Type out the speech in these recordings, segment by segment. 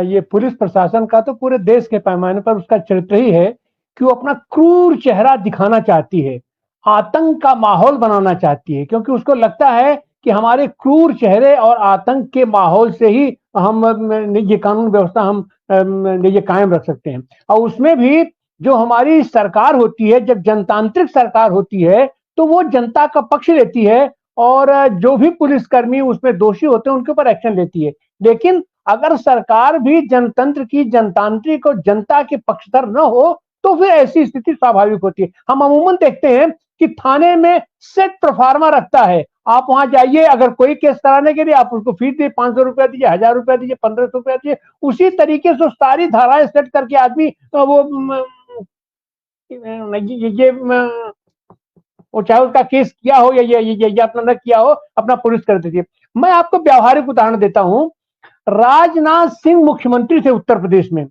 ये पुलिस प्रशासन का तो पूरे देश के पैमाने पर उसका चरित्र ही है कि वो अपना क्रूर चेहरा दिखाना चाहती है, आतंक का माहौल बनाना चाहती है, क्योंकि उसको लगता है कि हमारे क्रूर चेहरे और आतंक के माहौल से ही हम ये कानून व्यवस्था हम ये कायम रख सकते हैं। और उसमें भी जो हमारी सरकार होती है, जब जनतांत्रिक सरकार होती है, तो वो जनता का पक्ष लेती है और जो भी पुलिसकर्मी उसमें दोषी होते हैं उनके ऊपर एक्शन लेती है। लेकिन अगर सरकार भी जनतंत्र की, जनतांत्रिक और जनता के पक्षधर न हो, तो फिर ऐसी स्थिति स्वाभाविक होती है। हम अमूमन देखते हैं कि थाने में सेट प्रोफार्मा रखता है, आप वहां जाइए, अगर कोई केस कराने के लिए आप उसको फीस दीजिए, 500 रुपया दीजिए, 1000 रुपया दीजिए, 1500 रुपया दीजिए, उसी तरीके से सारी धाराएं सेट करके आदमी वो चाहे उसका केस किया हो या ये अपना न किया हो, अपना पुलिस कर दीजिए। मैं आपको व्यावहारिक उदाहरण देता हूं। राजनाथ सिंह मुख्यमंत्री थे उत्तर प्रदेश में,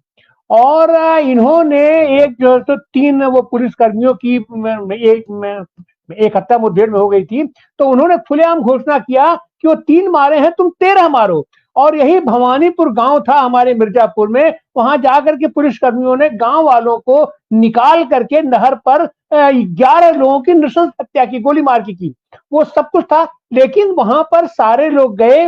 और इन्होंने एक जो तो 3 वो पुलिसकर्मियों की एक हत्या मुठभेड़ में हो गई थी, तो उन्होंने खुलेआम घोषणा किया कि वो 3 मारे हैं, तुम 13 मारो। और यही भवानीपुर गांव था हमारे मिर्जापुर में, वहां जाकर के पुलिसकर्मियों ने गांव वालों को निकाल करके नहर पर 11 लोगों की नृशंस हत्या की, गोली मार की। वो सब कुछ था, लेकिन वहां पर सारे लोग गए,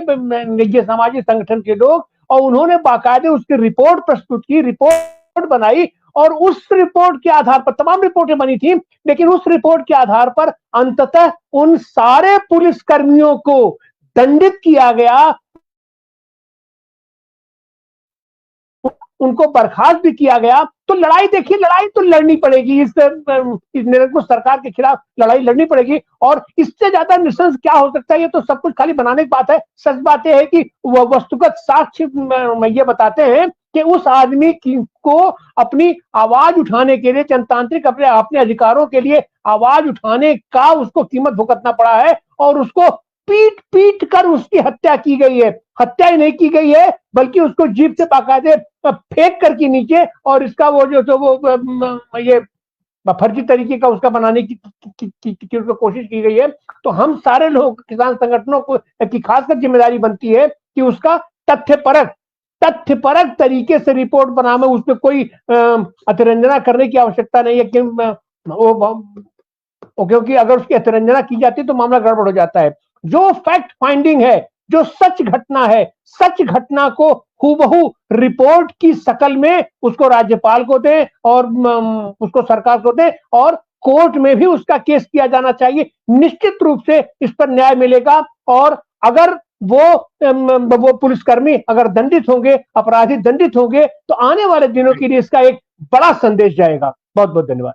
ये सामाजिक संगठन के लोग, और उन्होंने बाकायदे उसकी रिपोर्ट प्रस्तुत की, रिपोर्ट बनाई, और उस रिपोर्ट के आधार पर, तमाम रिपोर्टें बनी थी, लेकिन उस रिपोर्ट के आधार पर अंततः उन सारे पुलिसकर्मियों को दंडित किया गया, उनको बर्खास्त भी किया गया। तो लड़ाई देखिए, लड़ाई तो लड़नी पड़ेगी, इस निरंकुश सरकार के खिलाफ लड़ाई लड़नी पड़ेगी, और इससे ज्यादा निशंस क्या हो सकता है? ये तो सब कुछ खाली बनाने की बात है। सच बात है कि वस्तुगत साक्ष्य ये बताते हैं कि उस आदमी को अपनी आवाज उठाने के लिए, जनतांत्रिक अपने अधिकारों के लिए आवाज उठाने का उसको कीमत भुगतना पड़ा है, और उसको पीट पीट कर उसकी हत्या की गई है। हत्या ही नहीं की गई है, बल्कि उसको जीप से बाकायदे फेंक कर के नीचे, और इसका वो जो वो ये फर्जी तरीके का उसका बनाने की उसको कोशिश की गई है। तो हम सारे लोग, किसान संगठनों को की खासकर जिम्मेदारी बनती है कि उसका तथ्यपरक तरीके से रिपोर्ट बनाना, उसमें कोई अतिरंजना करने की आवश्यकता नहीं है क्योंकि अगर उसकी अतिरंजना की जाती है तो मामला गड़बड़ हो जाता है। जो फैक्ट फाइंडिंग है, जो सच घटना है, सच घटना को हूबहू रिपोर्ट की शकल में उसको राज्यपाल को दें और उसको सरकार को दें, और कोर्ट में भी उसका केस किया जाना चाहिए। निश्चित रूप से इस पर न्याय मिलेगा, और अगर वो पुलिसकर्मी अगर दंडित होंगे, अपराधी दंडित होंगे, तो आने वाले दिनों के लिए इसका एक बड़ा संदेश जाएगा। बहुत बहुत धन्यवाद।